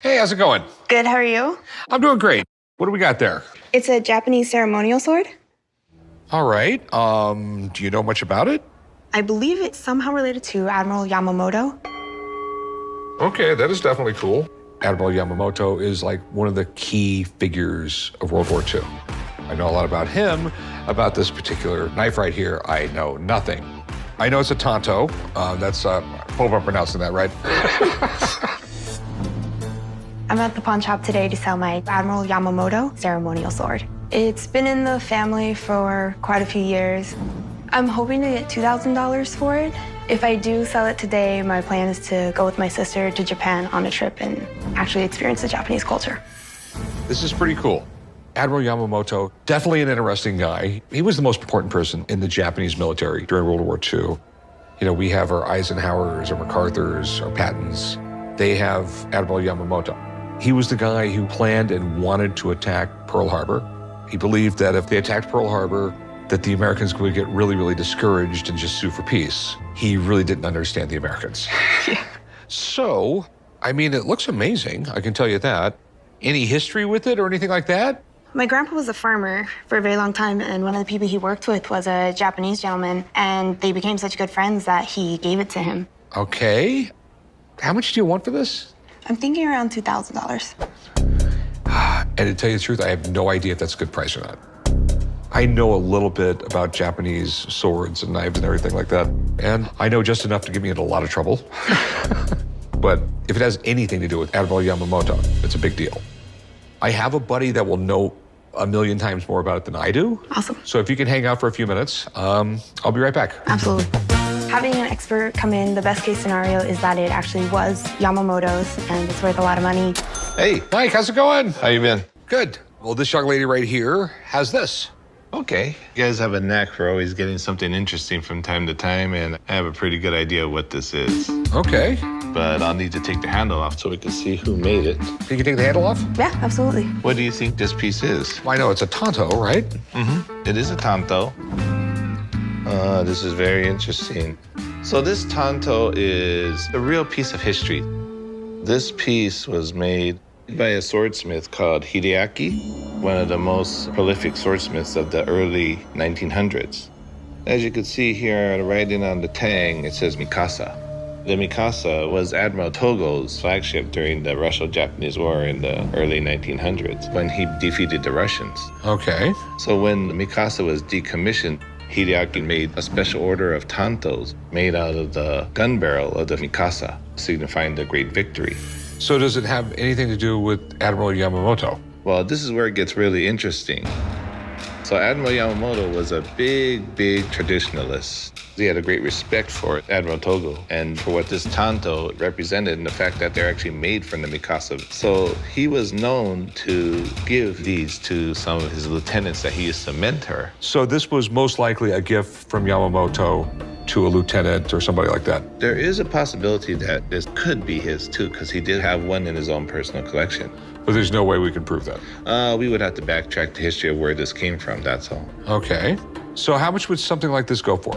Hey, how's it going? Good, how are you? I'm doing great. What do we got there? It's a Japanese ceremonial sword. All right. Do you know much about it? I believe it's somehow related to Admiral Yamamoto. Okay, that is definitely cool. Admiral Yamamoto is like one of the key figures of World War II. I know a lot about him. About this particular knife right here, I know nothing. I know it's a Tanto. Hope I'm pronouncing that right. I'm at the pawn shop today to sell my Admiral Yamamoto ceremonial sword. It's been in the family for quite a few years. I'm hoping to get $2,000 for it. If I do sell it today, my plan is to go with my sister to Japan on a trip and actually experience the Japanese culture. This is pretty cool. Admiral Yamamoto, definitely an interesting guy. He was the most important person in the Japanese military during World War II. You know, we have our Eisenhowers, our MacArthurs, our Pattons. They have Admiral Yamamoto. He was the guy who planned and wanted to attack Pearl Harbor. He believed that if they attacked Pearl Harbor, that the Americans would get really, really discouraged and just sue for peace. He really didn't understand the Americans. Yeah. So, I mean, it looks amazing, I can tell you that. Any history with it or anything like that? My grandpa was a farmer for a very long time, and one of the people he worked with was a Japanese gentleman, and they became such good friends that he gave it to him. Okay. How much do you want for this? I'm thinking around $2,000. And to tell you the truth, I have no idea if that's a good price or not. I know a little bit about Japanese swords and knives and everything like that, and I know just enough to get me into a lot of trouble. But if it has anything to do with Admiral Yamamoto, it's a big deal. I have a buddy that will know a million times more about it than I do. Awesome. So if you can hang out for a few minutes, I'll be right back. Absolutely. Having an expert come in, the best case scenario is that it actually was Yamamoto's and it's worth a lot of money. Hey, Mike, how's it going? How you been? Good. Well, this young lady right here has this. Okay. You guys have a knack for always getting something interesting from time to time, and I have a pretty good idea what this is. Okay. But I'll need to take the handle off so we can see who made it. You can take the handle off? Yeah, absolutely. What do you think this piece is? Well, I know it's a Tanto, right? Mm-hmm. It is a Tanto. This is very interesting. So this Tanto is a real piece of history. This piece was made by a swordsmith called Hideaki, one of the most prolific swordsmiths of the early 1900s. As you can see here, writing on the tang, it says Mikasa. The Mikasa was Admiral Togo's flagship during the Russo-Japanese War in the early 1900s when he defeated the Russians. Okay. So when the Mikasa was decommissioned, Hideaki made a special order of Tantos made out of the gun barrel of the Mikasa, signifying the great victory. So does it have anything to do with Admiral Yamamoto? Well, this is where it gets really interesting. So Admiral Yamamoto was a big traditionalist. He had a great respect for Admiral Togo and for what this Tanto represented and the fact that they're actually made from the Mikasa. So he was known to give these to some of his lieutenants that he used to mentor. So this was most likely a gift from Yamamoto to a lieutenant or somebody like that. There is a possibility that this could be his too, because he did have one in his own personal collection. But there's no way we can prove that. We would have to backtrack the history of where this came from, that's all. Okay. So how much would something like this go for?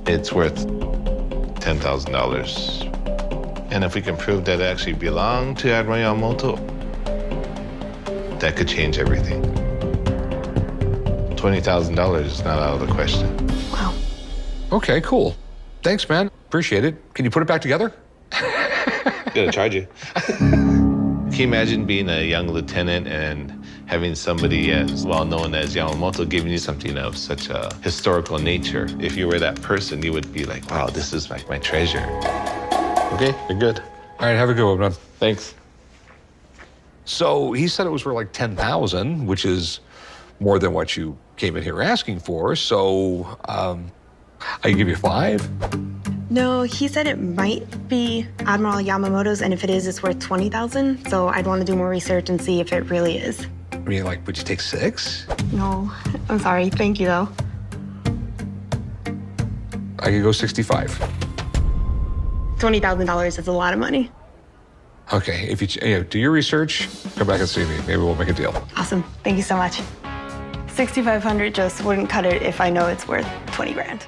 It's worth $10,000. And if we can prove that it actually belonged to Admiral Yamamoto, that could change everything. $20,000 is not out of the question. Wow. Okay, cool. Thanks, man. Appreciate it. Can you put it back together? Gonna charge you. Can you imagine being a young lieutenant and having somebody as well known as Yamamoto giving you something of such a historical nature? If you were that person, you would be like, wow, this is like my treasure. Okay, you're good. All right, have a good one, man. Thanks. So he said it was for like 10,000, which is more than what you came in here asking for. So I can give you 5. No, he said it might be Admiral Yamamoto's, and if it is, it's worth $20,000. So I'd want to do more research and see if it really is. I mean, like, would you take 6? No, I'm sorry. Thank you, though. I could go 65. $20,000 is a lot of money. Okay, if you do your research, come back and see me. Maybe we'll make a deal. Awesome. Thank you so much. $6,500 just wouldn't cut it if I know it's worth 20 grand.